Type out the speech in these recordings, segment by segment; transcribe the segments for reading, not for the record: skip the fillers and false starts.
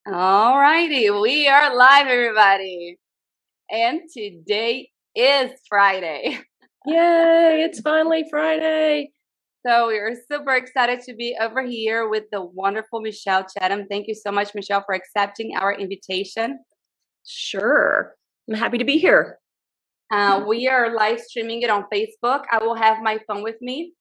All righty, we are live, everybody. And today is Friday. Yay, it's finally Friday. So we are super excited to be over here with the wonderful Michale Chatham. Thank you so much, Michelle, for accepting our invitation. Sure. I'm happy to be here. We are live streaming it on Facebook. I will have my phone with me.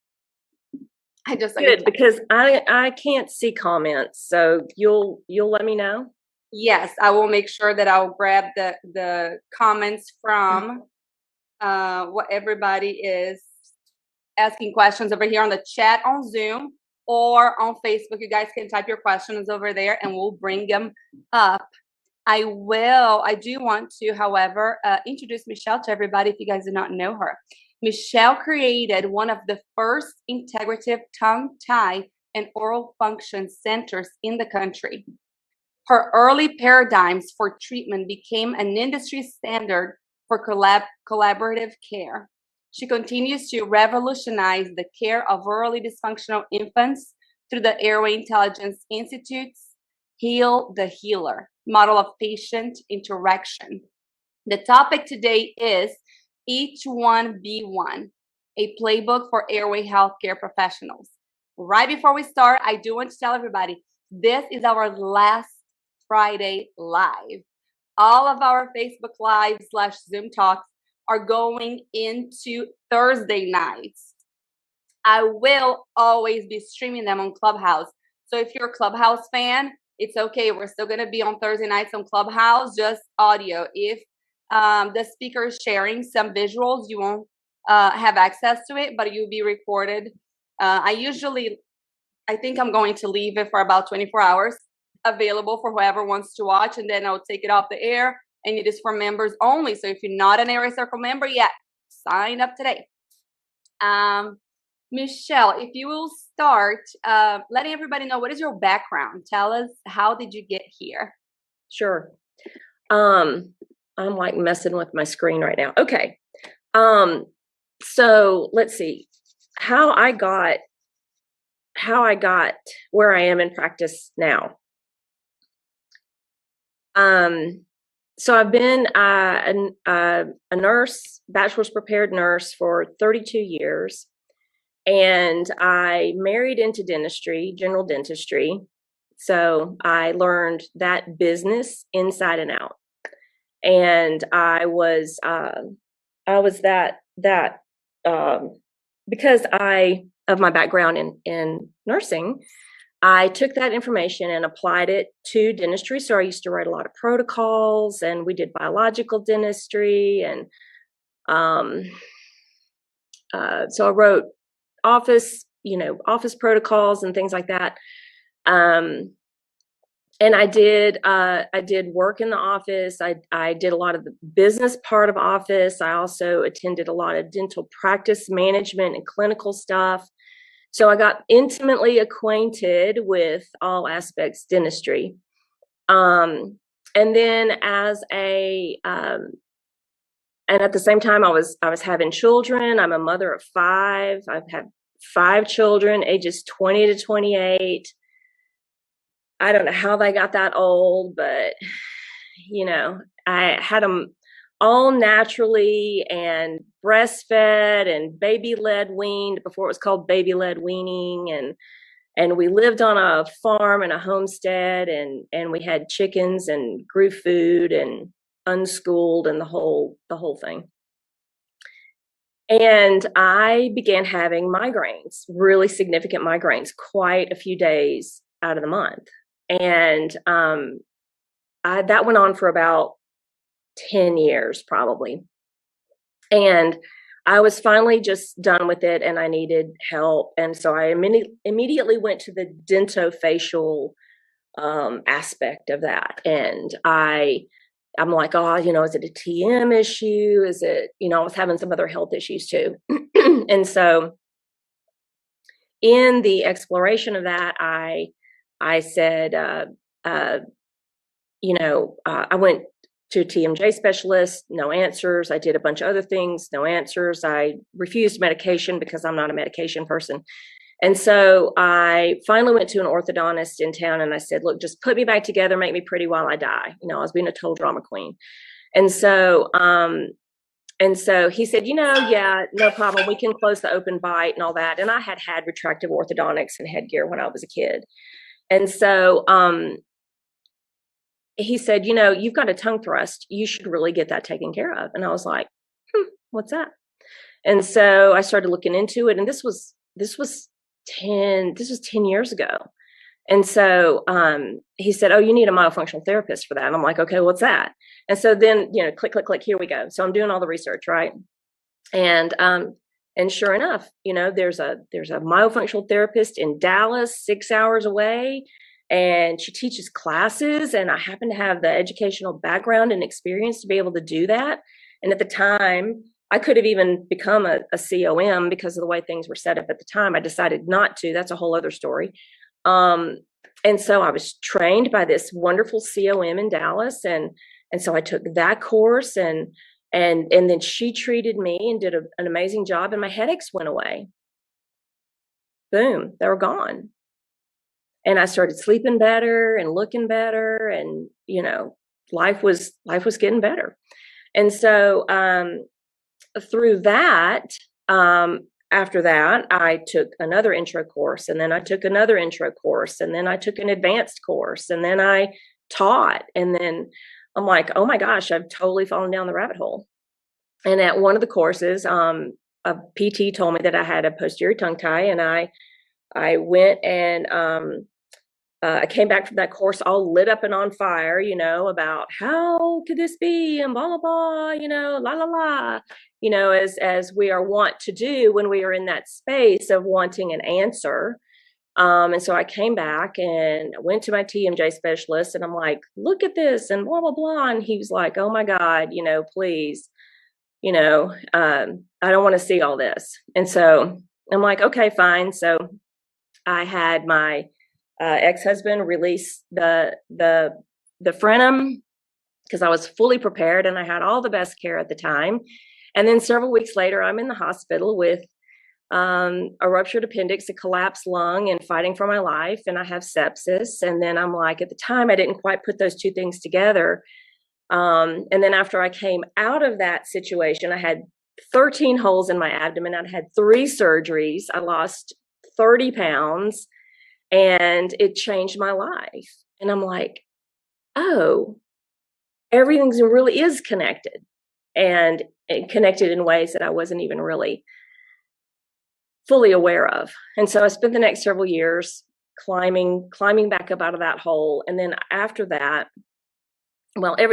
Good, because I can't see comments, so you'll let me know. Yes, I will make sure that I'll grab the comments from what everybody is asking questions over here on the chat on Zoom or on Facebook. You guys can type your questions over there and we'll bring them up. I do want to, however, introduce Michelle to everybody if you guys do not know her. Michelle created one of the first integrative tongue tie and oral function centers in the country. Her early paradigms for treatment became an industry standard for collaborative care. She continues to revolutionize the care of orally dysfunctional infants through the Airway Intelligence Institute's Heal the Healer model of patient interaction. The topic today is Each One Be One, a playbook for airway healthcare professionals. Right before we start, I do want to tell everybody this is our last Friday live. All of our Facebook Live / Zoom talks are going into Thursday nights. I will always be streaming them on Clubhouse. So if you're a Clubhouse fan, it's okay. We're still going to be on Thursday nights on Clubhouse, just audio. If the speaker is sharing some visuals, you won't have access to it, but you'll be recorded. I think I'm going to leave it for about 24 hours available for whoever wants to watch, and then I'll take it off the air, and it is for members only. So if you're not an Airway Circle member yet, sign up today. Michelle, if you will start letting everybody know, what is your background? Tell us, how did you get here? Sure. I'm like messing with my screen right now. Okay. So let's see how I got where I am in practice now. So I've been a nurse, bachelor's prepared nurse for 32 years. And I married into dentistry, general dentistry. So I learned that business inside and out. And I was that because of my background in nursing, I took that information and applied it to dentistry. So I used to write a lot of protocols, and we did biological dentistry, and so I wrote office protocols and things like that. And I did work in the office. I did a lot of the business part of office. I also attended a lot of dental practice management and clinical stuff. So I got intimately acquainted with all aspects dentistry. And then and at the same time, I was having children. I'm a mother of 5. I've had 5 children, ages 20 to 28. I don't know how they got that old, but I had them all naturally and breastfed and baby-led weaned before it was called baby-led weaning, and we lived on a farm and a homestead, and we had chickens and grew food and unschooled and the whole thing. And I began having migraines, really significant migraines, quite a few days out of the month. And that went on for about 10 years probably. And I was finally just done with it, and I needed help. And so I immediately went to the dentofacial aspect of that. And I'm like, is it a TM issue? Is it, I was having some other health issues too. And so in the exploration of that, I said, I went to a TMJ specialist, no answers. I did a bunch of other things, no answers. I refused medication because I'm not a medication person. And so I finally went to an orthodontist in town and I said, look, just put me back together, make me pretty while I die. I was being a total drama queen. And so, he said, yeah, no problem. We can close the open bite and all that. And I had retractive orthodontics and headgear when I was a kid. And so, he said, you've got a tongue thrust. You should really get that taken care of. And I was like, what's that? And so I started looking into it. And this was 10 years ago. And so he said, oh, you need a myofunctional therapist for that. And I'm like, okay, what's that? And so then, click, click, click, here we go. So I'm doing all the research, right? And sure enough, there's a myofunctional therapist in Dallas, 6 hours away, and she teaches classes. And I happen to have the educational background and experience to be able to do that. And at the time, I could have even become a COM because of the way things were set up at the time. I decided not to. That's a whole other story. And so I was trained by this wonderful COM in Dallas. And so I took that course and then she treated me and did an amazing job, and my headaches went away. Boom, they were gone. And I started sleeping better and looking better, and, life was getting better. And so, through that, after that, I took another intro course, and then I took another intro course, and then I took an advanced course, and then I taught. And then I'm like, oh my gosh, I've totally fallen down the rabbit hole. And at one of the courses, a PT told me that I had a posterior tongue tie, and I went and I came back from that course all lit up and on fire, about how could this be, and blah, blah, blah, la, la, la, as we are wont to do when we are in that space of wanting an answer. And so I came back and went to my TMJ specialist, and I'm like, look at this and blah, blah, blah. And he was like, oh my God, please, I don't want to see all this. And so I'm like, okay, fine. So I had my ex-husband release the frenum because I was fully prepared and I had all the best care at the time. And then several weeks later, I'm in the hospital with a ruptured appendix, a collapsed lung, and fighting for my life. And I have sepsis. And then I'm like, at the time, I didn't quite put those two things together. And then after I came out of that situation, I had 13 holes in my abdomen. I'd had 3 surgeries. I lost 30 pounds. And it changed my life. And I'm like, oh, everything really is connected, and connected in ways that I wasn't even really fully aware of. And so I spent the next several years climbing back up out of that hole. And then after that,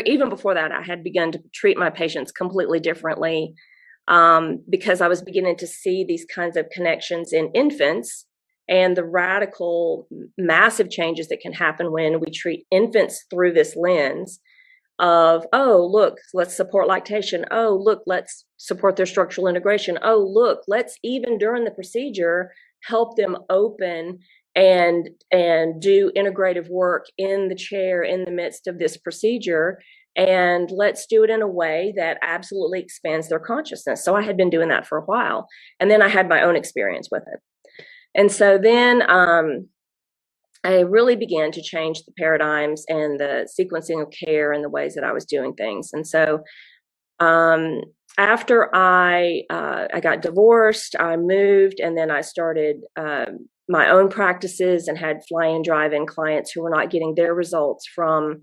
even before that, I had begun to treat my patients completely differently, because I was beginning to see these kinds of connections in infants and the radical, massive changes that can happen when we treat infants through this lens of, oh, look, let's support lactation. Oh, look, let's support their structural integration. Oh, look, let's even during the procedure help them open and do integrative work in the chair in the midst of this procedure. And let's do it in a way that absolutely expands their consciousness. So I had been doing that for a while. And then I had my own experience with it. And so then I really began to change the paradigms and the sequencing of care and the ways that I was doing things. And so after I got divorced, I moved, and then I started my own practices and had fly-in, drive-in clients who were not getting their results from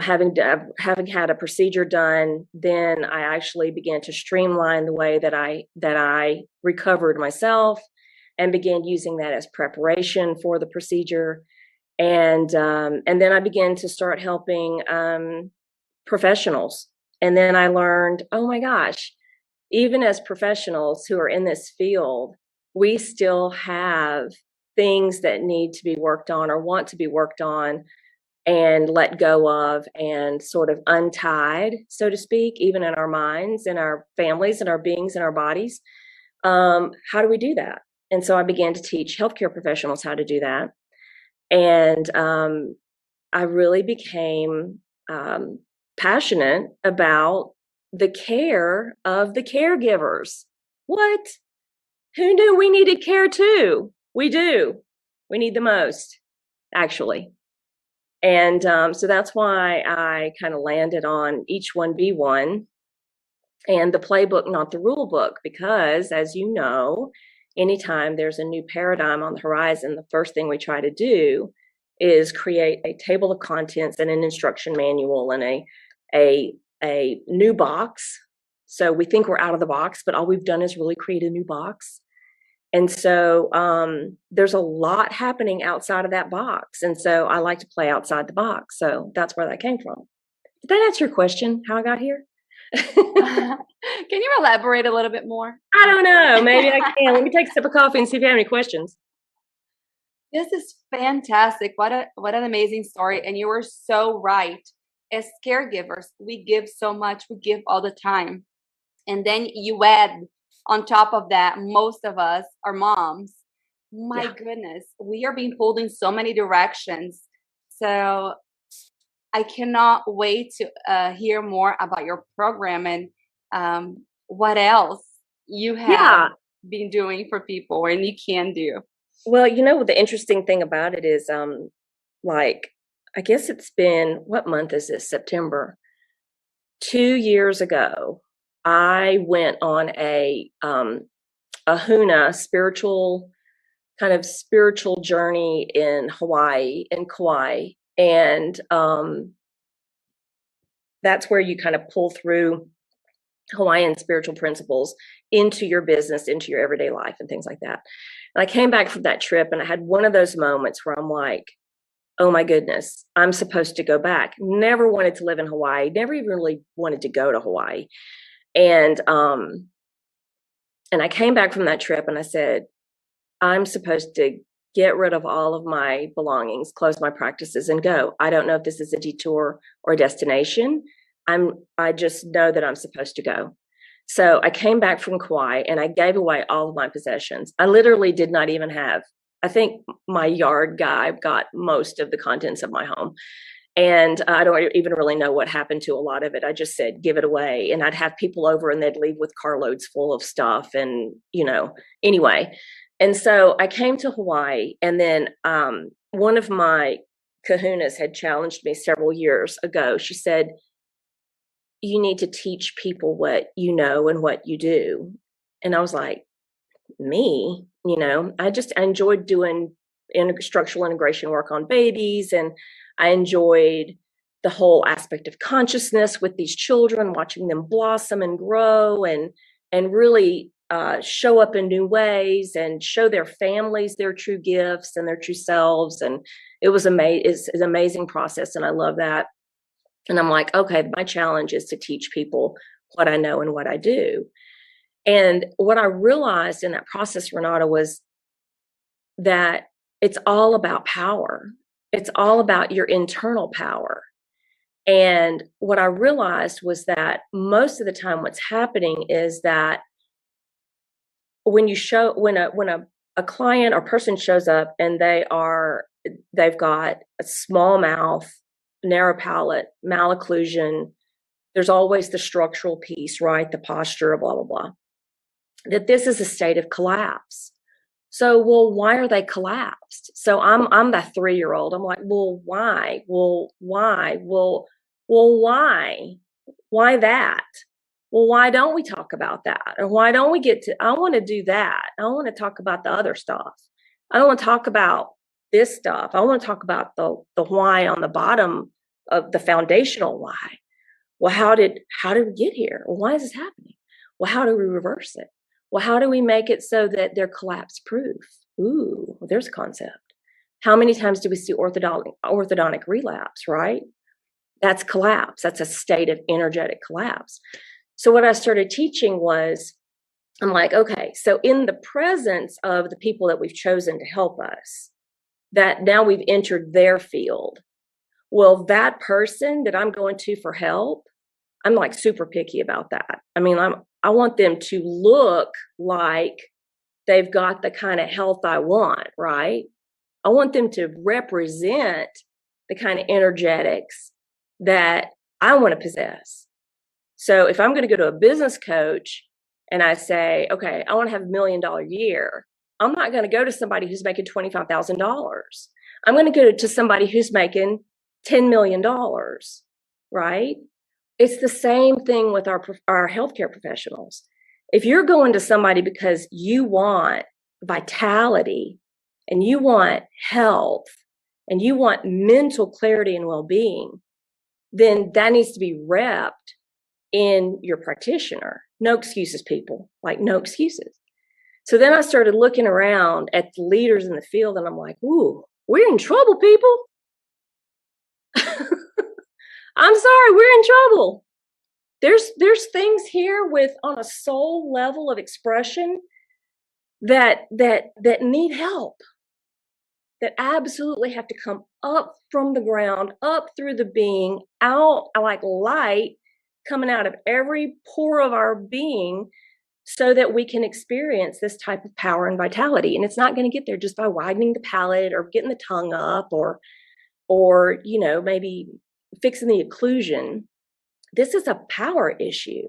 having had a procedure done. Then I actually began to streamline the way that I recovered myself, and began using that as preparation for the procedure. And then I began to start helping professionals. And then I learned, oh my gosh, even as professionals who are in this field, we still have things that need to be worked on or want to be worked on and let go of and sort of untied, so to speak, even in our minds, in our families, and our beings, and our bodies. How do we do that? And so I began to teach healthcare professionals how to do that. And I really became passionate about the care of the caregivers. What? Who knew we needed care too? We do. We need the most, actually. And so that's why I kind of landed on each one be one and the playbook, not the rule book, because as you know, anytime there's a new paradigm on the horizon, the first thing we try to do is create a table of contents and an instruction manual and a new box. So we think we're out of the box, but all we've done is really create a new box. And so there's a lot happening outside of that box. And so I like to play outside the box. So that's where that came from. Did that answer your question, how I got here? Can you elaborate a little bit more? I don't know. Maybe I can. Let me take a sip of coffee and see if you have any questions. This is fantastic. What an amazing story. And you were so right. As caregivers, we give so much. We give all the time. And then you add on top of that, most of us are moms. My goodness, we are being pulled in so many directions. So I cannot wait to hear more about your program and what else you have been doing for people and you can do. Well, the interesting thing about it is, like, I guess it's been, what month is this? September. 2 years ago, I went on a HUNA spiritual journey in Hawaii, in Kauai. And that's where you kind of pull through Hawaiian spiritual principles into your business, into your everyday life and things like that. And I came back from that trip and I had one of those moments where I'm like, oh my goodness, I'm supposed to go back. Never wanted to live in Hawaii, never even really wanted to go to Hawaii. And I came back from that trip and I said, I'm supposed to get rid of all of my belongings, close my practices and go. I don't know if this is a detour or a destination. I just know that I'm supposed to go. So I came back from Kauai and I gave away all of my possessions. I literally did not even have, I think my yard guy got most of the contents of my home. And I don't even really know what happened to a lot of it. I just said, give it away. And I'd have people over and they'd leave with carloads full of stuff. And, anyway. And so I came to Hawaii and then one of my kahunas had challenged me several years ago. She said, you need to teach people what you know and what you do. And I was like, me, I enjoyed doing structural integration work on babies. And I enjoyed the whole aspect of consciousness with these children, watching them blossom and grow and really show up in new ways and show their families their true gifts and their true selves. And it was it's an amazing process. And I love that. And I'm like, okay, my challenge is to teach people what I know and what I do. And what I realized in that process, Renata, was that it's all about power. It's all about your internal power. And what I realized was that most of the time what's happening is that when a client or person shows up and they've got a small mouth, narrow palate, malocclusion, there's always the structural piece, right? The posture, blah, blah, blah. That this is a state of collapse. So, well, why are they collapsed? So I'm that 3-year-old. I'm like, well, why? Well, why? Well, why? Why that? Well, why don't we talk about that? Or why don't we I want to do that. I want to talk about the other stuff. I don't want to talk about this stuff. I want to talk about the why on the bottom of the foundational why. Well, how did we get here? Well, why is this happening? Well, how do we reverse it? Well, how do we make it so that they're collapse proof? Ooh, there's a concept. How many times do we see orthodontic relapse, right? That's collapse. That's a state of energetic collapse. So what I started teaching was, I'm like, okay, so in the presence of the people that we've chosen to help us, that now we've entered their field. Well, that person that I'm going to for help, I'm like super picky about that. I mean, I want them to look like they've got the kind of health I want, right? I want them to represent the kind of energetics that I want to possess. So if I'm going to go to a business coach and I say, okay, I want to have $1 million year, I'm not going to go to somebody who's making $25,000. I'm going to go to somebody who's making $10 million, right? It's the same thing with our healthcare professionals. If you're going to somebody because you want vitality and you want health and you want mental clarity and well-being, then that needs to be repped in your practitioner. No excuses, people. Like, no excuses. So then I started looking around at the leaders in the field, and I'm like, ooh, we're in trouble, people. I'm sorry, we're in trouble. There's things here with on a soul level of expression that need help, that absolutely have to come up from the ground, up through the being, out like light coming out of every pore of our being, so that we can experience this type of power and vitality. And it's not going to get there just by widening the palate or getting the tongue up or maybe fixing the occlusion. This is a power issue.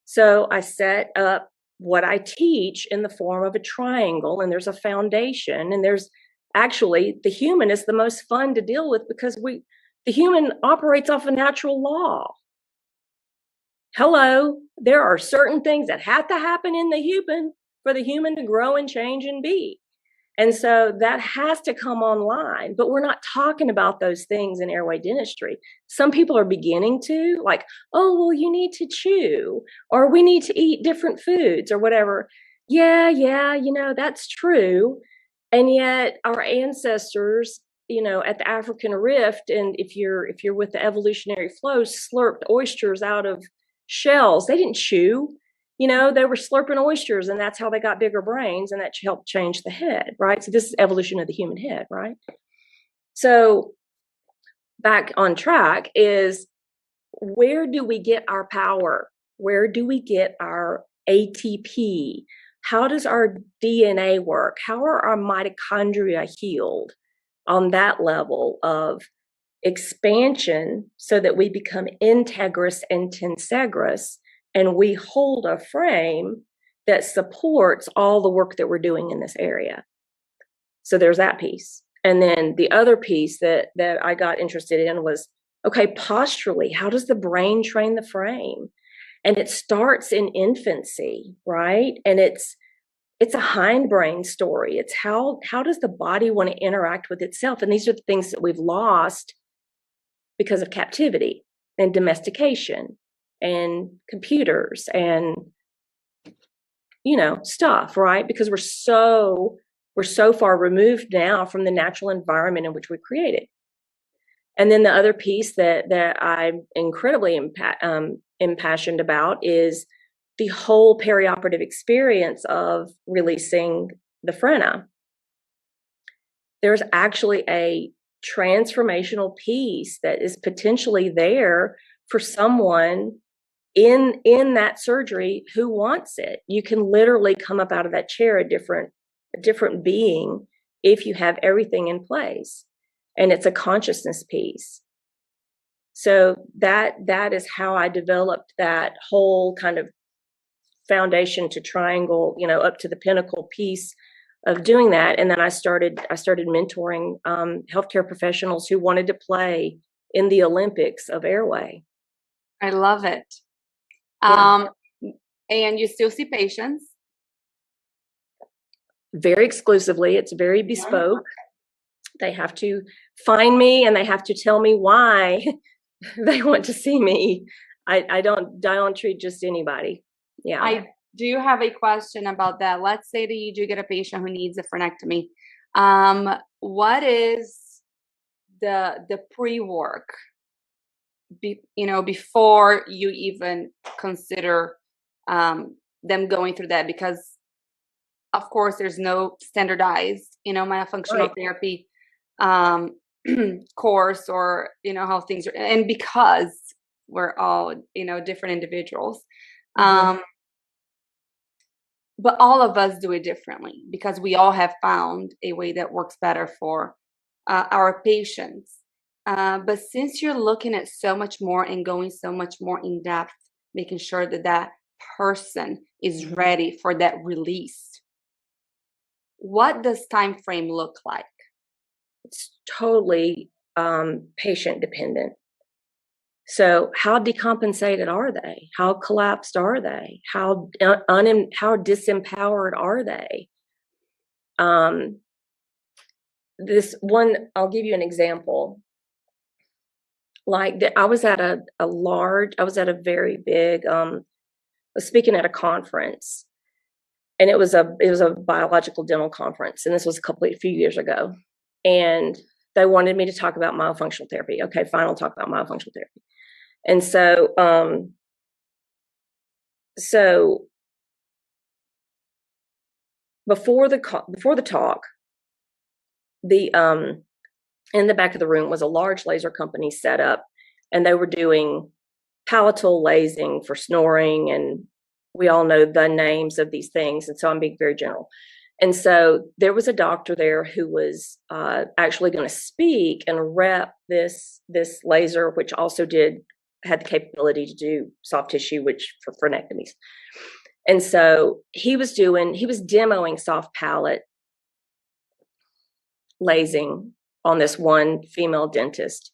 So I set up what I teach in the form of a triangle, and there's a foundation, and there's actually, the human is the most fun to deal with because the human operates off a natural law. Hello, there are certain things that have to happen in the human for the human to grow and change and be. And so that has to come online, but we're not talking about those things in airway dentistry. Some people are beginning to, like, oh, well, you need to chew, or we need to eat different foods or whatever. Yeah, that's true. And yet our ancestors, at the African Rift, and if you're with the evolutionary flow, slurped oysters out of shells. They didn't chew. They were slurping oysters, and that's how they got bigger brains, and that helped change the head, right? So this is evolution of the human head, right? So back on track is, where do we get our power? Where do we get our ATP? How does our DNA work? How are our mitochondria healed on that level of expansion, so that we become integrous and tensegrous, and we hold a frame that supports all the work that we're doing in this area? So there's that piece. And then the other piece that I got interested in was, okay, posturally, how does the brain train the frame? And it starts in infancy, right? And it's a hindbrain story. It's how does the body want to interact with itself? And these are the things that we've lost because of captivity and domestication and computers and stuff, right? Because we're so far removed now from the natural environment in which we created. And then the other piece that I'm incredibly impassioned about is the whole perioperative experience of releasing the frena. There's actually a transformational piece that is potentially there for someone in that surgery who wants it. You can literally come up out of that chair a different being if you have everything in place, and it's a consciousness piece. So that is how I developed that whole kind of foundation to triangle, up to the pinnacle piece of doing that. And then I started mentoring healthcare professionals who wanted to play in the Olympics of airway. I love it. Yeah. And you still see patients? Very exclusively. It's very bespoke. They have to find me, and they have to tell me why they want to see me. I don't treat just anybody. Yeah. I do have a question about that. Let's say that you do get a patient who needs a frenectomy. What is the pre-work, before you even consider them going through that? Because of course there's no standardized, myofunctional therapy course, or how things are, and because we're all different individuals. But all of us do it differently, because we all have found a way that works better for our patients. But since you're looking at so much more and going so much more in depth, making sure that person is ready for that release, what does time frame look like? It's totally patient dependent. So how decompensated are they? How collapsed are they? How how disempowered are they? This one, I'll give you an example. Like I was at a very big, I was speaking at a conference, and it was a biological dental conference, and this was a few years ago, and they wanted me to talk about myofunctional therapy. Okay, fine, I'll talk about myofunctional therapy. And so before the talk, in the back of the room was a large laser company set up, and they were doing palatal lasing for snoring, and we all know the names of these things, and so I'm being very general. And so there was a doctor there who was actually going to speak and rep this laser, which also had the capability to do soft tissue, which for frenectomies. And so he was demoing soft palate lasing on this one female dentist,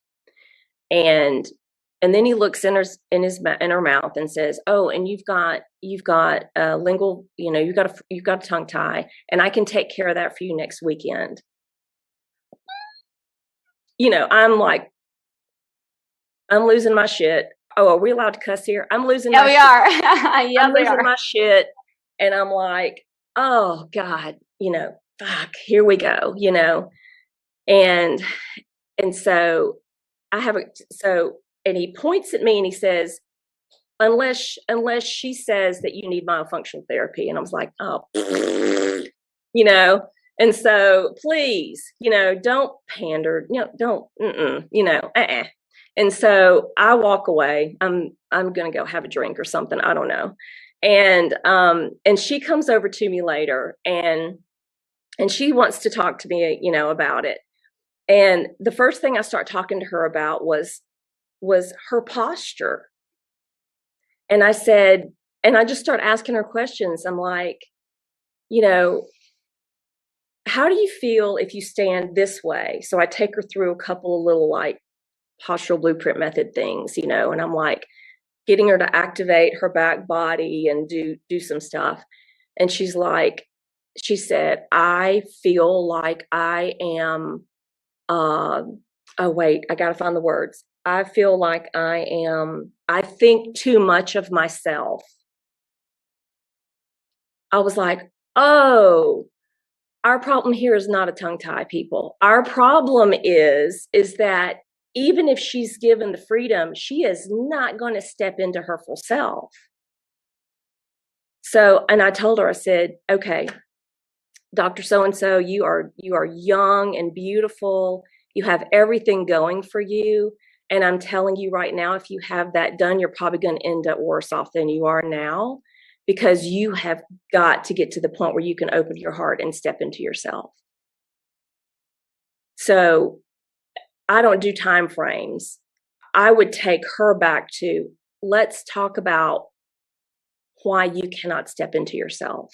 and then he looks in her mouth and says, "Oh, and you've got a lingual, you've got a tongue tie, and I can take care of that for you next weekend." I'm like, I'm losing my shit. Oh, are we allowed to cuss here? I'm losing my shit. Yeah, we are. Yeah, I'm losing my shit. And I'm like, oh God, fuck, here we go, And so and he points at me and he says, unless she says that you need myofunctional therapy. And I was like, oh, and so please, don't pander, don't, And so I walk away. I'm going to go have a drink or something. I don't know. And she comes over to me later, and she wants to talk to me, about it. And the first thing I start talking to her about was her posture. And I said, and I just start asking her questions. I'm like, how do you feel if you stand this way? So I take her through a couple of little like postural blueprint method things, and I'm like getting her to activate her back body and do some stuff. And she said, I feel like I am, oh wait, I got to find the words. I feel like I think too much of myself. I was like, oh, our problem here is not a tongue tie, people. Our problem is that even if she's given the freedom, she is not going to step into her full self. So, and I told her, I said, okay, Dr. So-and-so, you are young and beautiful. You have everything going for you. And I'm telling you right now, if you have that done, you're probably going to end up worse off than you are now, because you have got to get to the point where you can open your heart and step into yourself. So I don't do time frames. I would take her back to, let's talk about why you cannot step into yourself.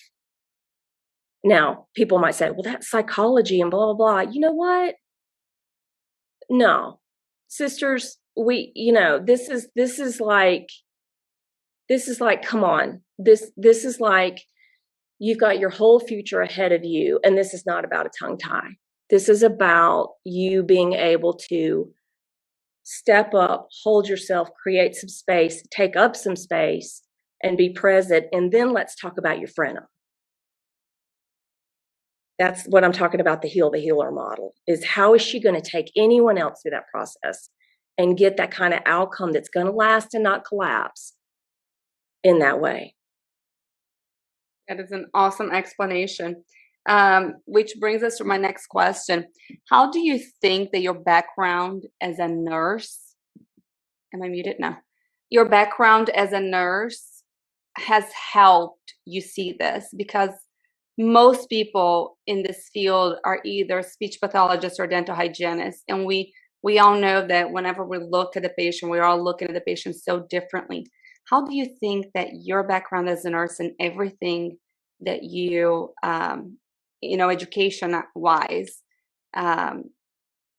Now, people might say, well, that's psychology and blah, blah, blah. You know what? No, sisters, this is like, come on, this is like, you've got your whole future ahead of you. And this is not about a tongue tie. This is about you being able to step up, hold yourself, create some space, take up some space, and be present. And then let's talk about your frenum. That's what I'm talking about, the healer model, is how is she going to take anyone else through that process and get that kind of outcome that's going to last and not collapse in that way. That is an awesome explanation. Which brings us to my next question. How do you think that your background as a nurse, am I muted? No. Your background as a nurse has helped you see this? Because most people in this field are either speech pathologists or dental hygienists. And we all know that whenever we look at the patient, we're all looking at the patient so differently. How do you think that your background as a nurse and everything that you education wise,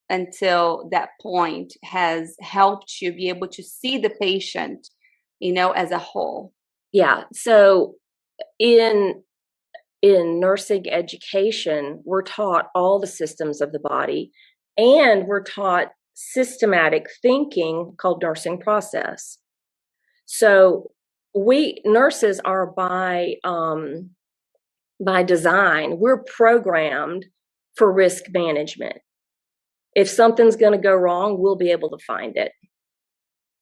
until that point has helped you be able to see the patient, as a whole? Yeah. So in nursing education, we're taught all the systems of the body, and we're taught systematic thinking called nursing process. So we nurses are by design, we're programmed for risk management. If something's going to go wrong, we'll be able to find it,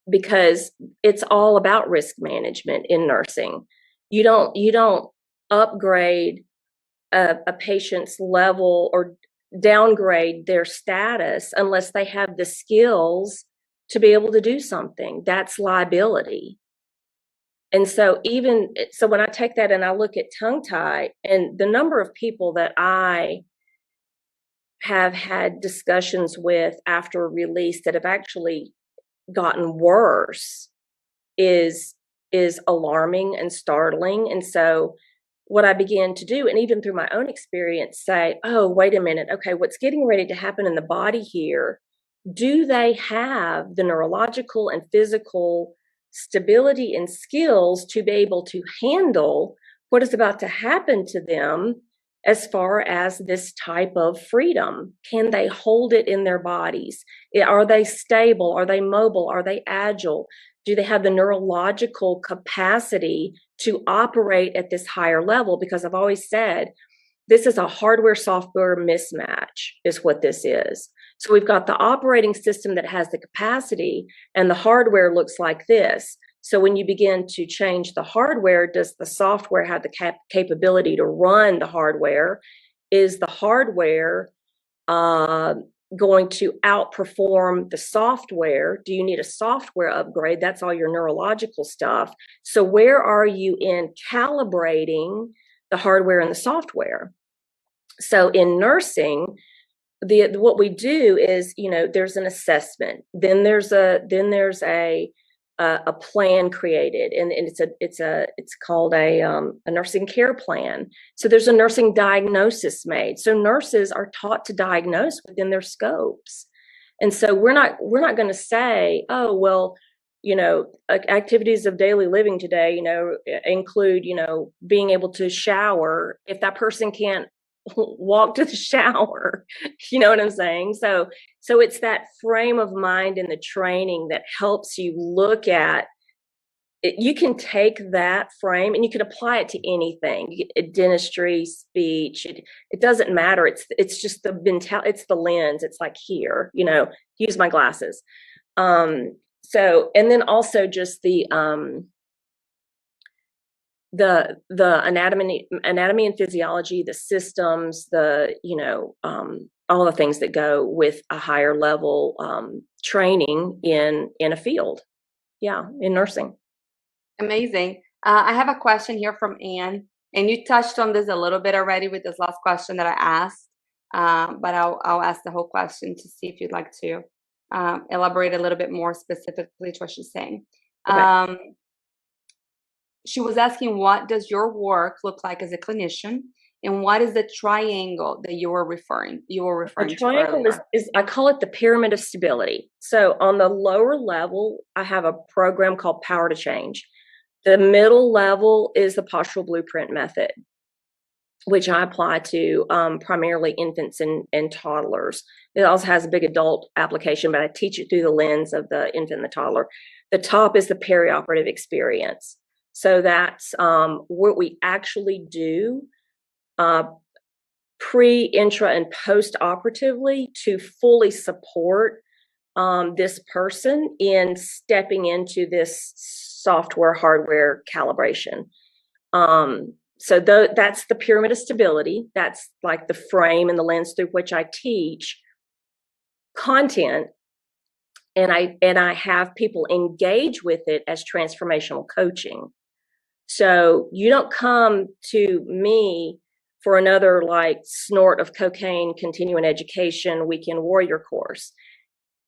because it's all about risk management in nursing. You don't upgrade a patient's level or downgrade their status unless they have the skills to be able to do something. That's liability. And so when I take that and I look at tongue tie and the number of people that I have had discussions with after release that have actually gotten worse is alarming and startling. And so what I began to do, and even through my own experience, say, oh, wait a minute, okay, what's getting ready to happen in the body here? Do they have the neurological and physical stability and skills to be able to handle what is about to happen to them as far as this type of freedom? Can they hold it in their bodies? Are they stable? Are they mobile? Are they agile? Do they have the neurological capacity to operate at this higher level? Because I've always said, this is a hardware-software mismatch is what this is. So we've got the operating system that has the capacity, and the hardware looks like this. So when you begin to change the hardware, does the software have the capability to run the hardware? Is the hardware going to outperform the software? Do you need a software upgrade? That's all your neurological stuff. So where are you in calibrating the hardware and the software? So in nursing, what we do is, there's an assessment, then there's a plan created, and it's called a nursing care plan. So there's a nursing diagnosis made. So nurses are taught to diagnose within their scopes. And so we're not going to say, oh, well, activities of daily living today, include, being able to shower. If that person can't walk to the shower, you know what I'm saying? So it's that frame of mind in the training that helps you look at it. You can take that frame and you can apply it to anything, dentistry, speech. It doesn't matter. It's just it's the lens. It's like, here, use my glasses. So, and then also just the anatomy and physiology, the systems, all the things that go with a higher level training in a field. Yeah, in nursing. Amazing. I have a question here from Anne, and you touched on this a little bit already with this last question that I asked, but I'll ask the whole question to see if you'd like to elaborate a little bit more specifically to what she's saying. Okay. She was asking, what does your work look like as a clinician, and what is the triangle that you were referring to earlier? is I call it the pyramid of stability. So on the lower level, I have a program called Power to Change. The middle level is the postural blueprint method, which I apply to primarily infants and toddlers. It also has a big adult application, but I teach it through the lens of the infant and the toddler. The top is the perioperative experience. So that's what we actually do pre, intra, and post-operatively to fully support this person in stepping into this software, hardware calibration. So that's the pyramid of stability. That's like the frame and the lens through which I teach content. And I have people engage with it as transformational coaching. So you don't come to me for another like snort of cocaine, continuing education, weekend warrior course.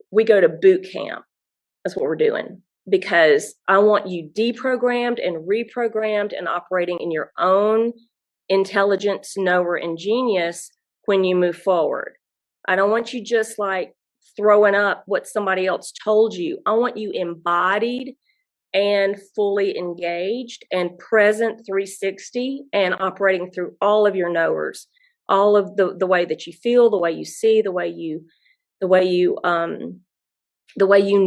We go to boot camp. That's what we're doing, because I want you deprogrammed and reprogrammed and operating in your own intelligence, knower, and genius when you move forward. I don't want you just like throwing up what somebody else told you. I want you embodied and fully engaged and present 360 and operating through all of your knowers, all of the way that you feel, the way you see, the way you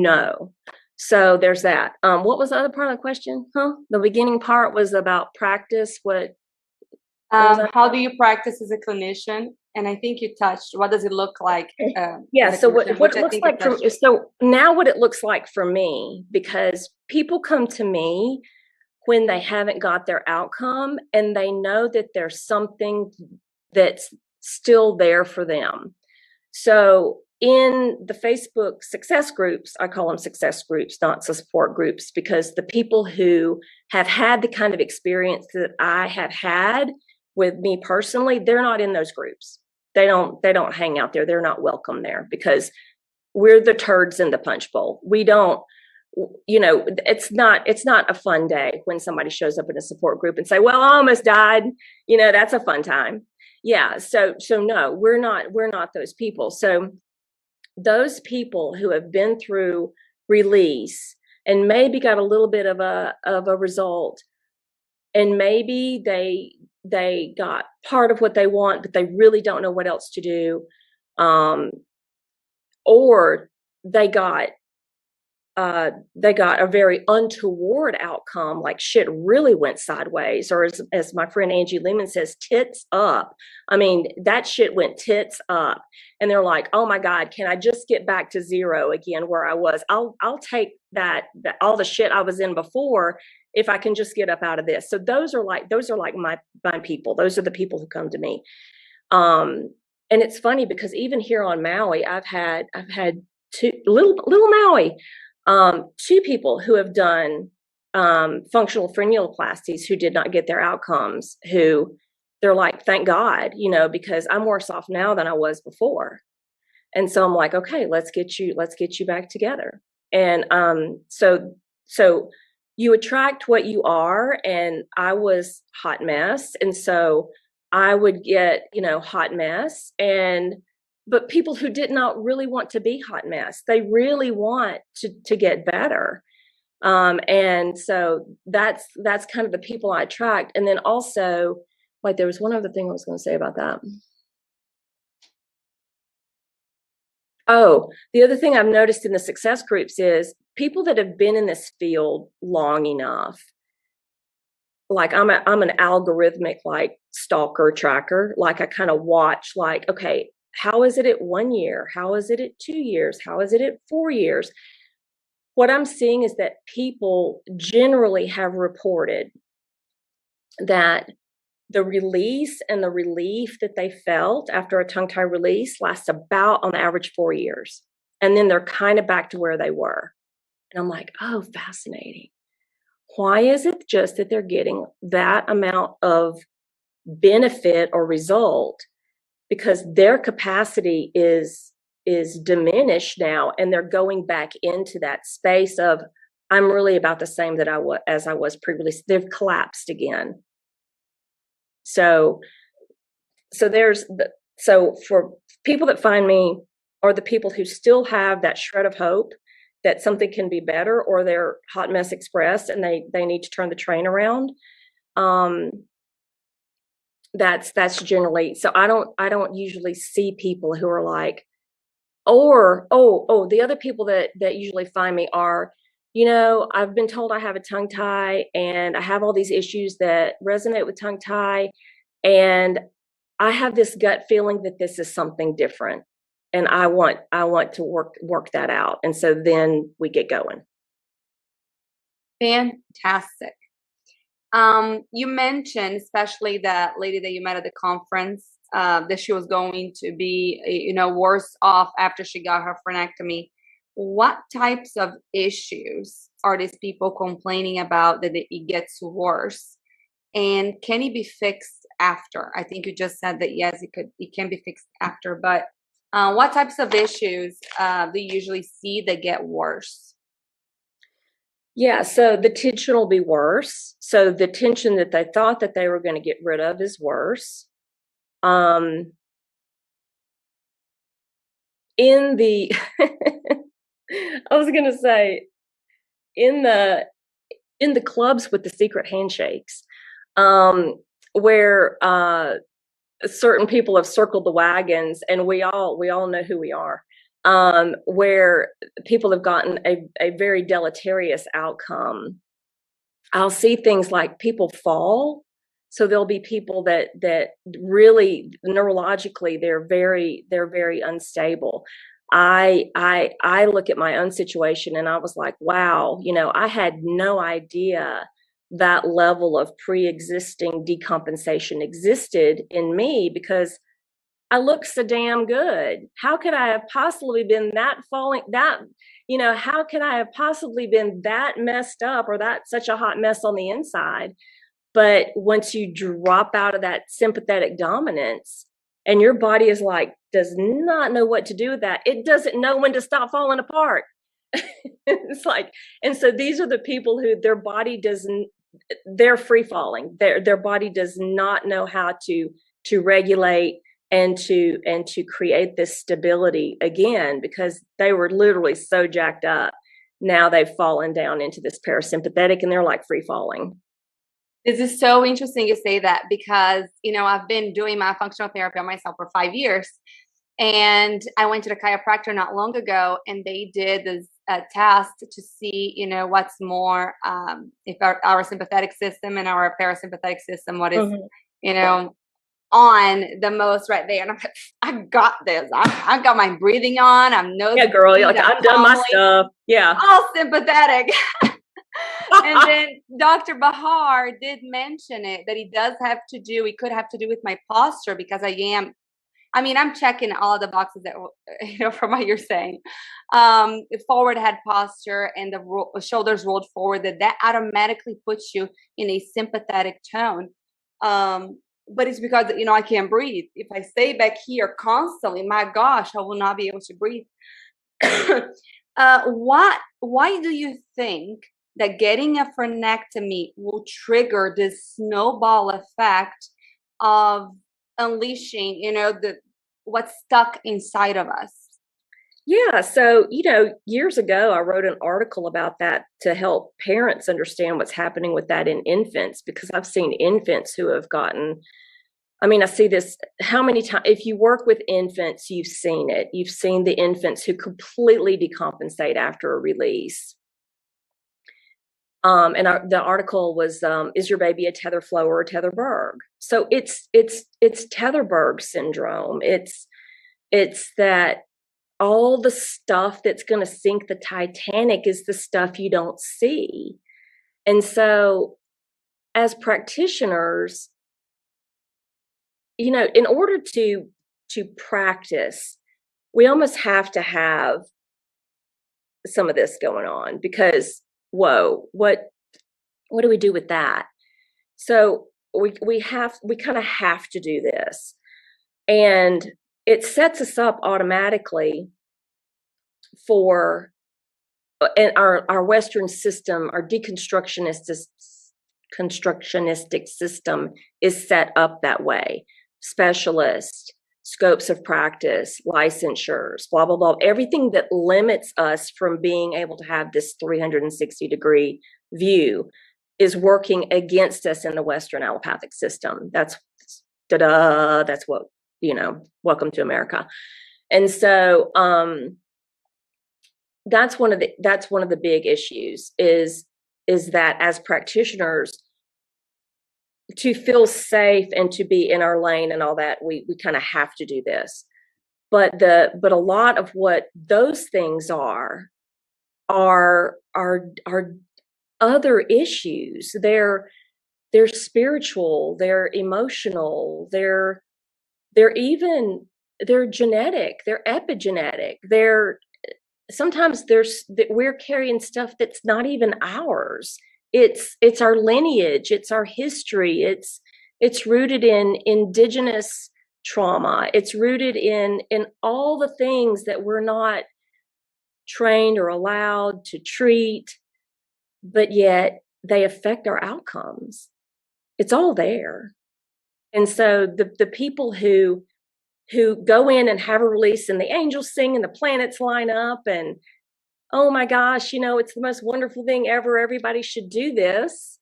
know. So there's that. What was the other part of the question? The beginning part was about practice. What how do you practice as a clinician? And I think you touched, what does it look like? Yeah. So what clinician, it looks like so now what it looks like for me, because people come to me when they haven't got their outcome and they know that there's something that's still there for them. So in the Facebook success groups, I call them success groups, not support groups, because the people who have had the kind of experience that I have had with me personally, they're not in those groups. They don't hang out there. They're not welcome there because we're the turds in the punch bowl. We don't, it's not a fun day when somebody shows up in a support group and say, well, I almost died. That's a fun time. Yeah. So no, we're not those people. So those people who have been through release and maybe got a little bit of a result, and maybe they got part of what they want, but they really don't know what else to do. Or they got a very untoward outcome, like shit really went sideways, or as my friend Angie Lehman says, tits up. I mean, that shit went tits up, and they're like, "Oh my God, can I just get back to zero again where I was? I'll take that all the shit I was in before if I can just get up out of this." So those are like my people. Those are the people who come to me. And it's funny because even here on Maui, I've had two little Maui. Two people who have done functional frenuloplasties who did not get their outcomes, who they're like, thank God, because I'm worse off now than I was before. And so I'm like, okay, let's get you back together. And so you attract what you are, and I was hot mess. And so I would get, hot mess, but people who did not really want to be hot mess, they really want to get better. And so that's kind of the people I attract. And then also, wait, there was one other thing I was going to say about that. Oh, the other thing I've noticed in the success groups is people that have been in this field long enough. Like I'm an algorithmic like stalker tracker. Like I kind of watch like, okay, how is it at 1 year? How is it at 2 years? How is it at 4 years? What I'm seeing is that people generally have reported that the release and the relief that they felt after a tongue tie release lasts about on average 4 years. And then they're kind of back to where they were. And I'm like, oh, fascinating. Why is it just that they're getting that amount of benefit or result? Because their capacity is diminished now, and they're going back into that space of, I'm really about the same that as I was previously. They've collapsed again. So for people that find me are the people who still have that shred of hope that something can be better, or they're hot mess express and they need to turn the train around. That's generally, so I don't usually see people who are like, the other people that usually find me are, I've been told I have a tongue tie and I have all these issues that resonate with tongue tie, and I have this gut feeling that this is something different, and I want to work that out. And so then we get going. Fantastic. You mentioned, especially that lady that you met at the conference, that she was going to be, worse off after she got her frenectomy. What types of issues are these people complaining about that it gets worse? And can it be fixed after? I think you just said that yes, it can be fixed after, but what types of issues do you usually see that get worse? Yeah, so the tension will be worse. So the tension that they thought that they were going to get rid of is worse. Um, in the, I was going to say, in the clubs with the secret handshakes, um, where certain people have circled the wagons, and we all know who we are. Where people have gotten a very deleterious outcome. I'll see things like people fall. So there'll be people that really neurologically they're very unstable. I look at my own situation and I was like, wow, I had no idea that level of pre-existing decompensation existed in me, because I look so damn good. How could I have possibly been that falling that, how could I have possibly been that messed up or that such a hot mess on the inside? But once you drop out of that sympathetic dominance and your body is like, does not know what to do with that, it doesn't know when to stop falling apart. It's like, and so these are the people who their body doesn't, they're free falling. Their body does not know how to regulate and to create this stability again, because they were literally so jacked up. Now they've fallen down into this parasympathetic and they're like free falling. This is so interesting you say that, because, I've been doing my functional therapy on myself for 5 years. And I went to the chiropractor not long ago, and they did this test to see, what's more, if our sympathetic system and our parasympathetic system, what is, on the most right there. And I'm like, I got this. I got my breathing on. I'm yeah, girl. You're like, I've done my stuff. Yeah. All sympathetic. And then Dr. Bahar did mention it, that it could have to do with my posture, because I'm checking all the boxes that, from what you're saying. Forward head posture and the shoulders rolled forward, that automatically puts you in a sympathetic tone. But it's because, I can't breathe. If I stay back here constantly, my gosh, I will not be able to breathe. Why do you think that getting a frenectomy will trigger this snowball effect of unleashing, what's stuck inside of us? Yeah. So, years ago, I wrote an article about that to help parents understand what's happening with that in infants, because I've seen infants who have gotten, I see this how many times. If you work with infants, you've seen it. You've seen the infants who completely decompensate after a release. The article was, is your baby a tether flow or a tetherberg? So it's tetherberg syndrome. It's that all the stuff that's going to sink the Titanic is the stuff you don't see. And so as practitioners, in order to practice, we almost have to have some of this going on, because whoa, what do we do with that? So we kind of have to do this, and it sets us up automatically for, and our Western system, our deconstructionistic system is set up that way. Specialists, scopes of practice, licensures, blah, blah, blah. Everything that limits us from being able to have this 360-degree view is working against us in the Western allopathic system. That's what, welcome to America. And so that's one of the big issues is that as practitioners, to feel safe and to be in our lane and all that, we kind of have to do this. But a lot of what those things are other issues. They're spiritual, they're emotional, they're genetic, they're epigenetic. Sometimes we're carrying stuff that's not even ours. It's our lineage, it's our history, it's rooted in indigenous trauma, it's rooted in all the things that we're not trained or allowed to treat. but yet they affect our outcomes. It's all there. And so the people who go in and have a release and the angels sing and the planets line up and, oh my gosh, it's the most wonderful thing ever. Everybody should do this.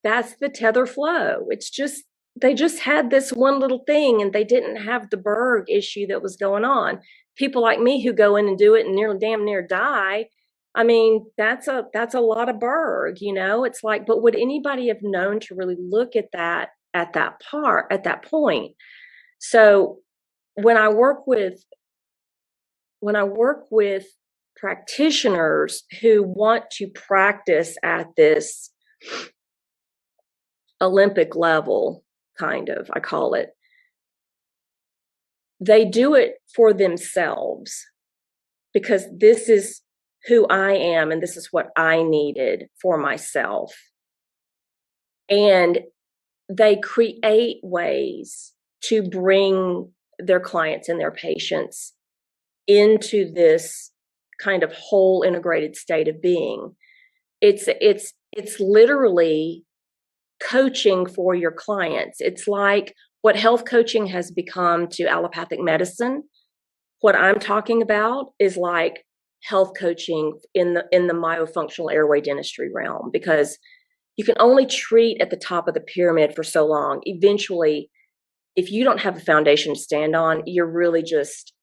That's the tether flow. It's just, they just had this one little thing and they didn't have the Berg issue that was going on. People like me who go in and do it and damn near die. I mean, that's a lot of Berg, it's like, but would anybody have known to really look at that at that point? So when I work with practitioners who want to practice at this Olympic level, kind of, I call it, they do it for themselves because this is who I am and this is what I needed for myself. And they create ways to bring their clients and their patients into this kind of whole integrated state of being. It's literally coaching for your clients. It's like what health coaching has become to allopathic medicine. What I'm talking about is like health coaching in the myofunctional airway dentistry realm, because you can only treat at the top of the pyramid for so long. Eventually, if you don't have a foundation to stand on, you're just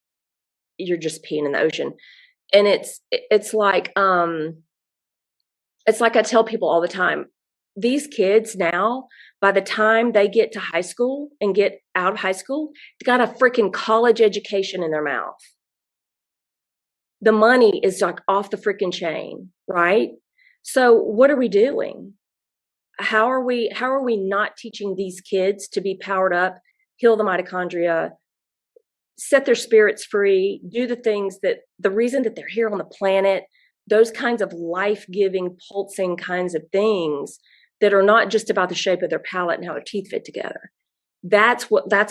peeing in the ocean. And it's like I tell people all the time, these kids now, by the time they get to high school and get out of high school, they got a freaking college education in their mouth. The money is like off the freaking chain, right? So what are we doing? How are we not teaching these kids to be powered up, heal the mitochondria, set their spirits free, do the things that the reason that they're here on the planet, those kinds of life-giving, pulsing kinds of things that are not just about the shape of their palate and how their teeth fit together. That's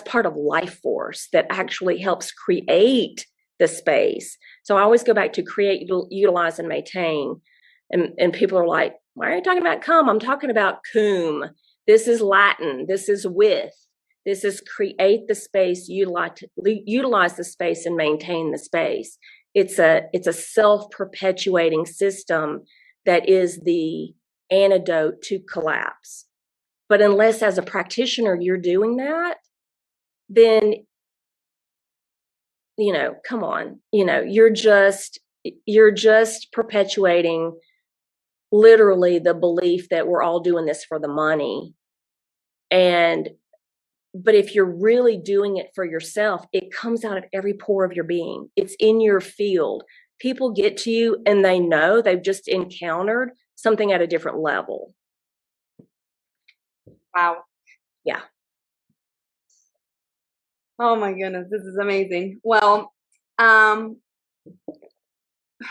part of life force that actually helps create the space. So I always go back to create, utilize, and maintain. And people are like, why are you talking about cum? I'm talking about cum. This is Latin. This is with. This is create the space, utilize the space, and maintain the space. It's a self-perpetuating system that is the antidote to collapse. But unless as a practitioner you're doing that, then, come on, you're just perpetuating literally the belief that we're all doing this for the money. But if you're really doing it for yourself, it comes out of every pore of your being. It's in your field. People get to you and they know they've just encountered something at a different level. Wow. Yeah. Oh my goodness, this is amazing. Well,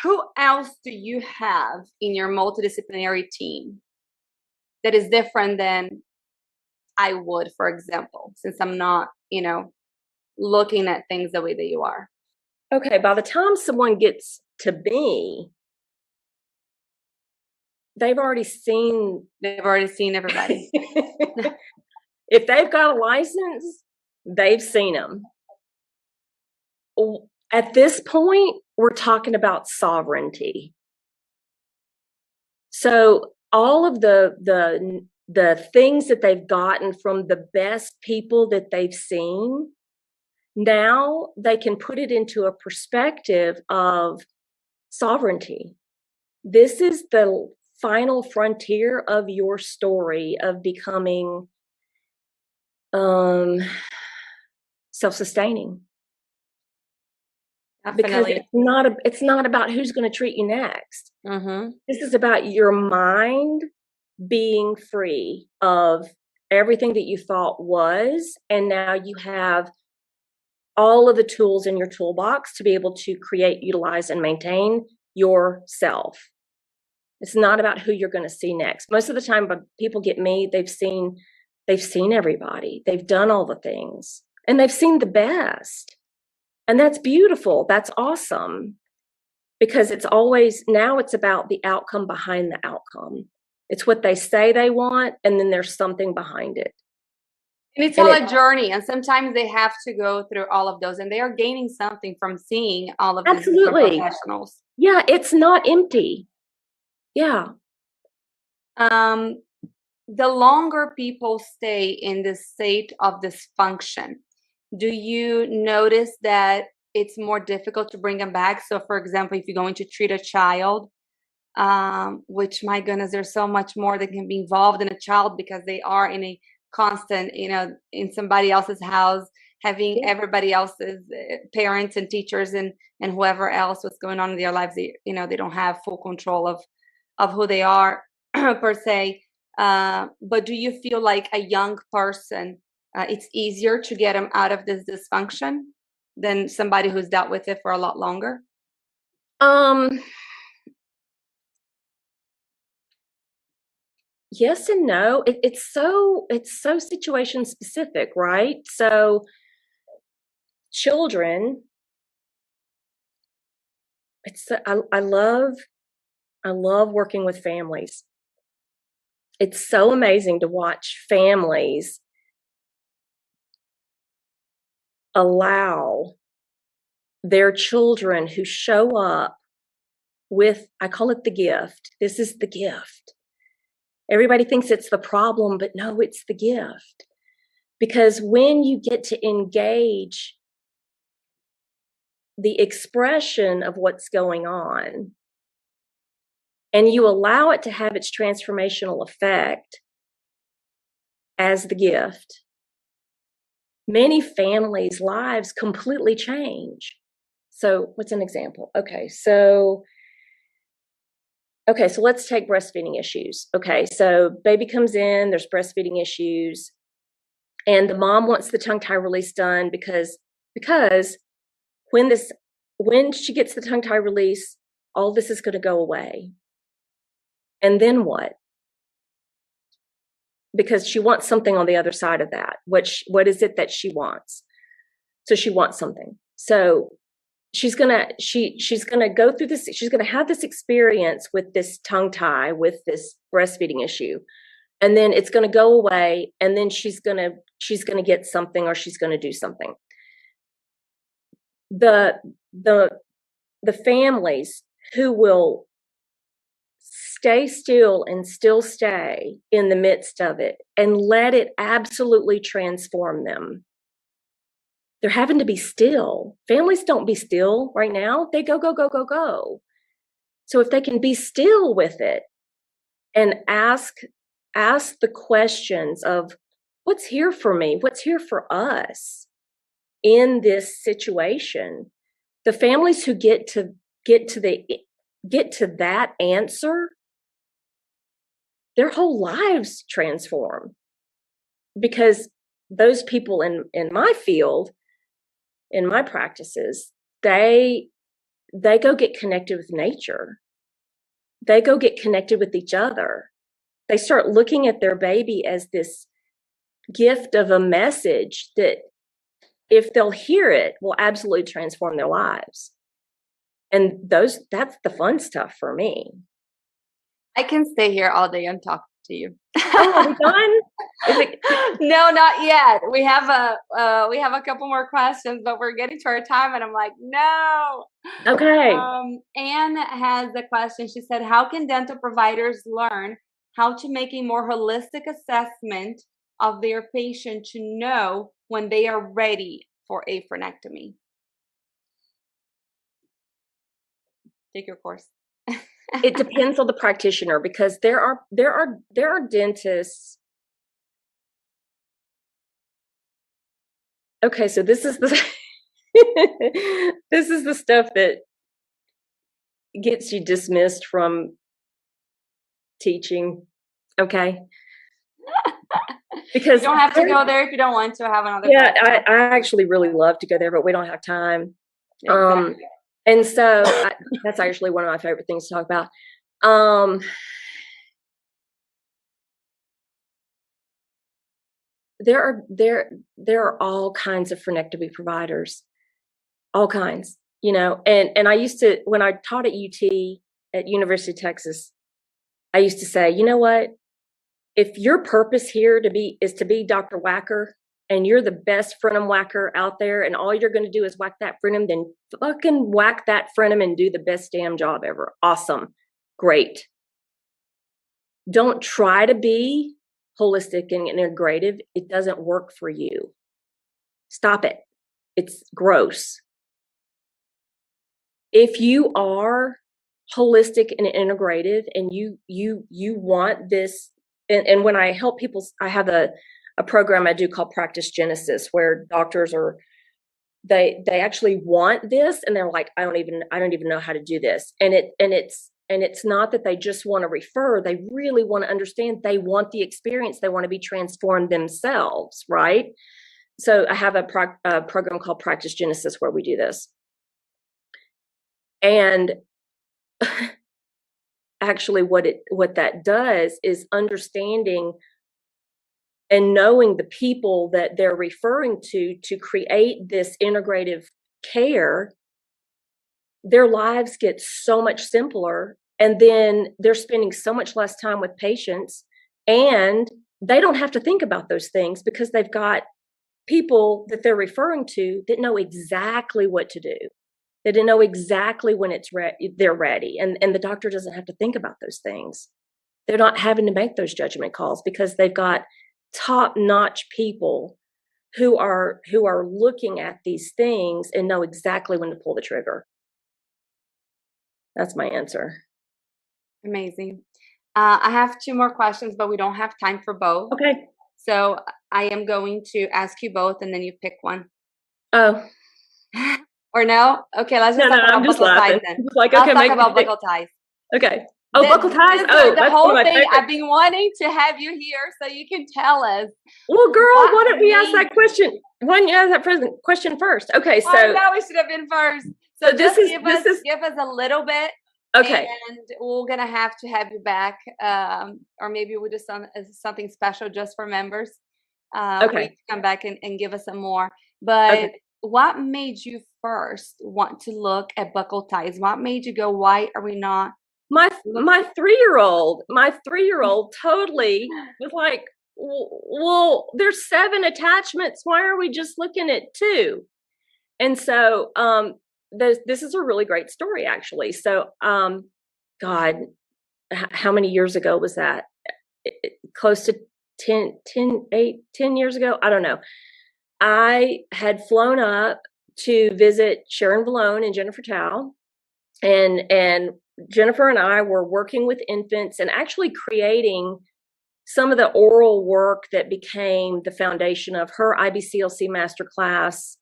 who else do you have in your multidisciplinary team that is different than I would, for example, since I'm not, looking at things the way that you are? Okay, by the time someone gets to me, they've already seen everybody. If they've got a license, they've seen them. At this point, we're talking about sovereignty. So all of the things that they've gotten from the best people that they've seen, now they can put it into a perspective of sovereignty. This is the final frontier of your story of becoming self-sustaining. Definitely. Because it's not about who's going to treat you next. Mm-hmm. This is about your mind being free of everything that you thought was, and now you have all of the tools in your toolbox to be able to create, utilize, and maintain yourself. It's not about who you're going to see next. Most of the time when people get me, they've seen everybody. They've done all the things and they've seen the best. And that's beautiful. That's awesome. because it's always, now it's about the outcome behind the outcome. It's what they say they want, and then there's something behind it. And it's all a journey, and sometimes they have to go through all of those, and they are gaining something from seeing all of these different Absolutely. professionals. Yeah, it's not empty. Yeah. The longer people stay in this state of dysfunction, do you notice that it's more difficult to bring them back? So, for example, if you're going to treat a child, which, my goodness, there's so much more that can be involved in a child because they are in a constant, in somebody else's house, having everybody else's parents and teachers and whoever else, what's going on in their lives. They don't have full control of who they are per se. But do you feel like a young person, it's easier to get them out of this dysfunction than somebody who's dealt with it for a lot longer? Yes and no. It's so situation specific, right? So children, I love working with families. It's so amazing to watch families allow their children who show up with, I call it the gift. This is the gift. Everybody thinks it's the problem, but no, it's the gift. Because when you get to engage the expression of what's going on, and you allow it to have its transformational effect as the gift, many families' lives completely change. So what's an example? Okay, so let's take breastfeeding issues. Okay, so baby comes in, there's breastfeeding issues, and the mom wants the tongue tie release done because when she gets the tongue tie release, all this is going to go away. And then what? Because she wants something on the other side of that. What is it that she wants? So she wants something. So she's gonna go through this. She's gonna have this experience with this tongue tie, with this breastfeeding issue, and then it's gonna go away. And then she's gonna get something, or she's gonna do something. The families who will stay still and still stay in the midst of it and let it absolutely transform them. They're having to be still. Families don't be still right now. They go, go, go, go, go. So if they can be still with it and ask the questions of what's here for me, what's here for us in this situation, the families who get to that answer, their whole lives transform, because those people in my field, in my practices, they go get connected with nature. They go get connected with each other. They start looking at their baby as this gift of a message that, if they'll hear it, will absolutely transform their lives. And that's the fun stuff for me. I can stay here all day and talk to you. Oh, are we done? No, not yet. We have a couple more questions, but we're getting to our time, and I'm like, no. Okay. Anne has a question. She said, "How can dental providers learn how to make a more holistic assessment of their patient to know when they are ready for a frenectomy?" Take your course. It depends on the practitioner, because there are dentists. Okay, so this is the this is the stuff that gets you dismissed from teaching. Okay. Because you don't have to go there if you don't want to have another. Yeah, I actually really love to go there, but we don't have time. Exactly. And so that's actually one of my favorite things to talk about. There are all kinds of frenectomy providers, all kinds. you know, and I used to, when I taught at UT, at University of Texas, I used to say, you know what, if your purpose here is to be Dr. Whacker, and you're the best frenum whacker out there, and all you're going to do is whack that frenum, then fucking whack that frenum and do the best damn job ever. Awesome. Great. Don't try to be holistic and integrative. It doesn't work for you. Stop it. It's gross. If you are holistic and integrative and you want this, and when I help people, I have a program I do called Practice Genesis, where doctors they actually want this, and they're like, I don't even know how to do this. And it's not that they just want to refer, they really want to understand, they want the experience, they want to be transformed themselves, right? So I have a program called Practice Genesis where we do this. And actually what that does is understanding and knowing the people that they're referring to create this integrative care. Their lives get so much simpler, and then they're spending so much less time with patients, and they don't have to think about those things because they've got people that they're referring to that know exactly what to do. They didn't know exactly when they're ready, and the doctor doesn't have to think about those things. They're not having to make those judgment calls because they've got top-notch people who are looking at these things and know exactly when to pull the trigger. That's my answer. Amazing. I have 2 more questions, but we don't have time for both. Okay. So I am going to ask you both, and then you pick one. Oh. Or no? Okay, let's just talk about buckle ties then. Like, Let's okay, talk about buckle ties. Okay. Oh, buckle ties. The whole thing. I've been wanting to have you here so you can tell us. Well, girl, why don't we ask that question? Why don't you ask that question first? Okay, so I know we should have been first. So just give us a little bit. Okay. And we're gonna have you back, or maybe we'll do something special just for members. For you to come back and give us some more. But what made you first want to look at buckle ties? What made you go, why are we not? My 3-year-old totally was like, well, there's 7 attachments. Why are we just looking at 2? And so, this is a really great story, actually. So, God, how many years ago was that? Close to 10 years ago? I don't know. I had flown up to visit Sharon Valone and Jennifer Tao, and Jennifer and I were working with infants and actually creating some of the oral work that became the foundation of her IBCLC masterclass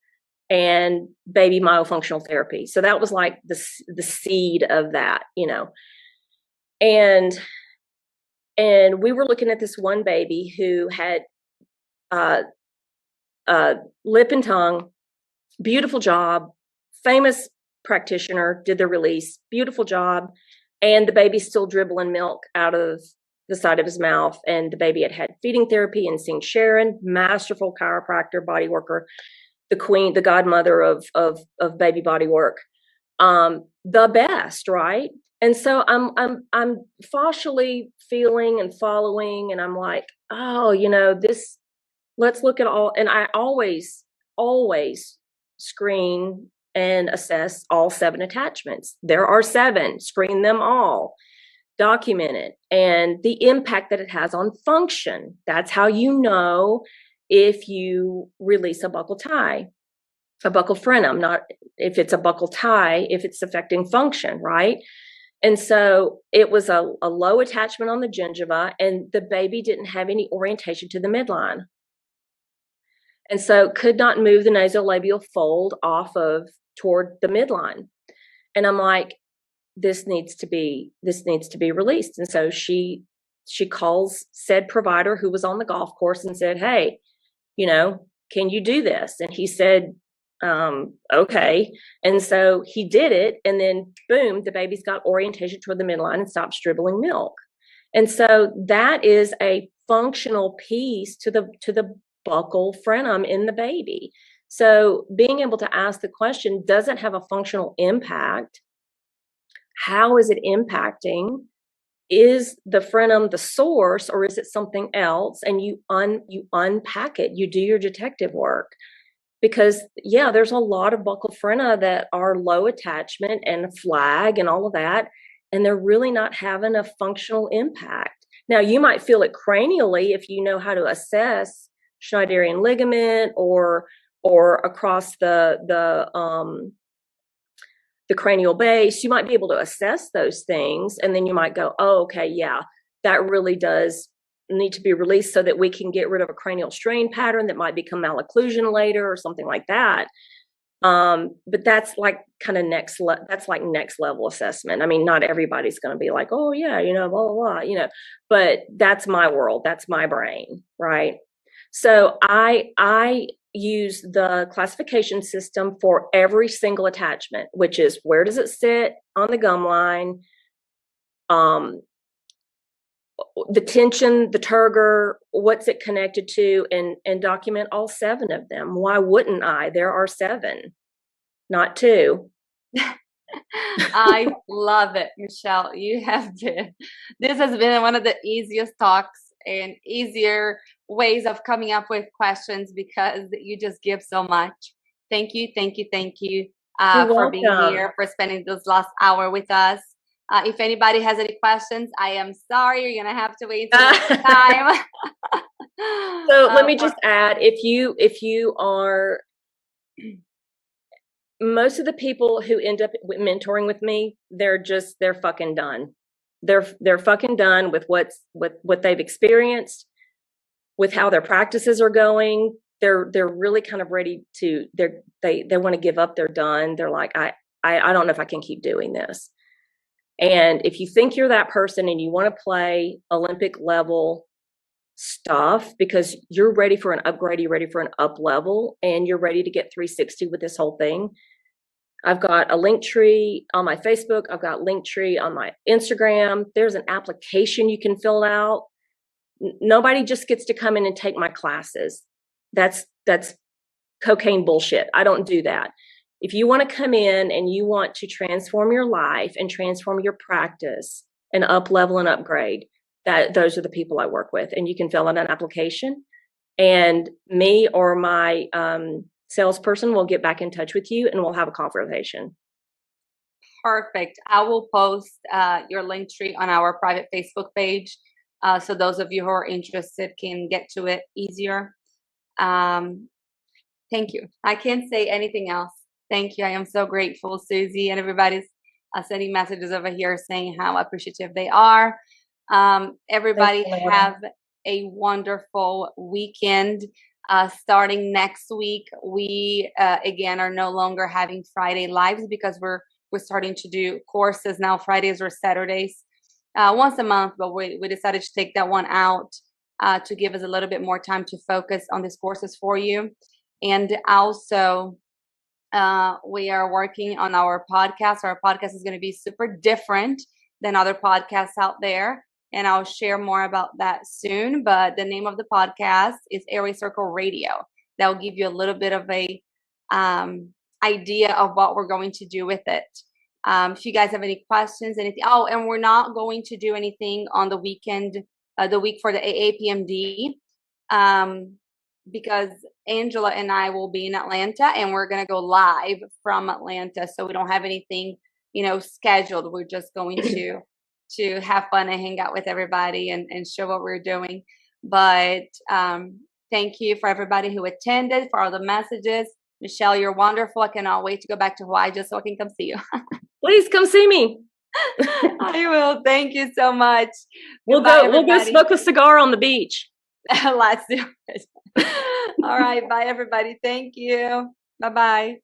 and baby myofunctional therapy. So that was like the seed of that, you know. And we were looking at this one baby who had lip and tongue, beautiful job, famous practitioner, did the release, beautiful job, and the baby's still dribbling milk out of the side of his mouth. And the baby had feeding therapy and seeing Sharon, masterful chiropractor, body worker, the queen, the godmother of baby body work, the best, right? And so I'm partially feeling and following, and I'm like, oh, you know, this. Let's look at all. And I always screen and assess all 7 attachments. There are 7. Screen them all. Document it, and the impact that it has on function. That's how you know if you release a buccal tie, a buccal frenum, not if it's a buccal tie, if it's affecting function, right? And so it was a low attachment on the gingiva, and the baby didn't have any orientation to the midline. And so could not move the nasolabial fold off of toward the midline. And I'm like, this needs to be released. And so she calls said provider who was on the golf course and said, hey, you know, can you do this? And he said, okay. And so he did it. And then boom, the baby's got orientation toward the midline and stopped dribbling milk. And so that is a functional piece to the buccal frenum in the baby. So being able to ask the question, does it have a functional impact? How is it impacting? Is the frenum the source, or is it something else? And you unpack it, you do your detective work. Because yeah, there's a lot of buccal frena that are low attachment and flag and all of that, and they're really not having a functional impact. Now, you might feel it cranially if you know how to assess Schneiderian ligament or across the cranial base. You might be able to assess those things, and then you might go, oh, okay, yeah, that really does need to be released so that we can get rid of a cranial strain pattern that might become malocclusion later or something like that. But that's like kind of next level assessment. I mean, not everybody's going to be like, oh yeah, blah, blah, blah, but that's my world. That's my brain. Right. So I use the classification system for every single attachment, which is where does it sit on the gum line? The tension, the turgor, what's it connected to, and document all 7 of them. Why wouldn't I? There are 7, not 2. I love it, Michelle. This has been one of the easiest talks and easier ways of coming up with questions because you just give so much. Thank you for being here, for spending this last hour with us. If anybody has any questions, I am sorry, you're gonna have to wait until next time. So let me just add, if you are, most of the people who end up mentoring with me, they're fucking done. They're fucking done with what they've experienced, with how their practices are going. They're really kind of ready to, they want to give up. They're done. They're like, I don't know if I can keep doing this. And if you think you're that person and you want to play Olympic level stuff because you're ready for an upgrade, you're ready for an up level, and you're ready to get 360 with this whole thing, I've got a link tree on my Facebook. I've got link tree on my Instagram. There's an application you can fill out. Nobody just gets to come in and take my classes. That's cocaine bullshit. I don't do that. If you want to come in and you want to transform your life and transform your practice and up level and upgrade, those are the people I work with. And you can fill out an application, and me or my salesperson will get back in touch with you and we'll have a conversation. Perfect. I will post your link tree on our private Facebook page. So those of you who are interested can get to it easier. Thank you. I can't say anything else. Thank you. I am so grateful. Susie and everybody's sending messages over here saying how appreciative they are. Everybody have a wonderful weekend. Starting next week, we again are no longer having Friday lives because we're starting to do courses now, Fridays or Saturdays, once a month. But we decided to take that one out to give us a little bit more time to focus on these courses for you. And also, we are working on our podcast. Our podcast is going to be super different than other podcasts out there, and I'll share more about that soon. But the name of the podcast is Airway Circle Radio. That will give you a little bit of a idea of what we're going to do with it. If you guys have any questions, anything. Oh, and we're not going to do anything on the weekend, the week for the AAPMD. Because Angela and I will be in Atlanta and we're going to go live from Atlanta. So we don't have anything, scheduled. We're just going to have fun and hang out with everybody and show what we're doing. But thank you for everybody who attended, for all the messages. Michelle, you're wonderful. I cannot wait to go back to Hawaii just so I can come see you. Please come see me. I will. Thank you so much. We'll go smoke a cigar on the beach. Let's do it. All right. Bye, everybody. Thank you. Bye-bye.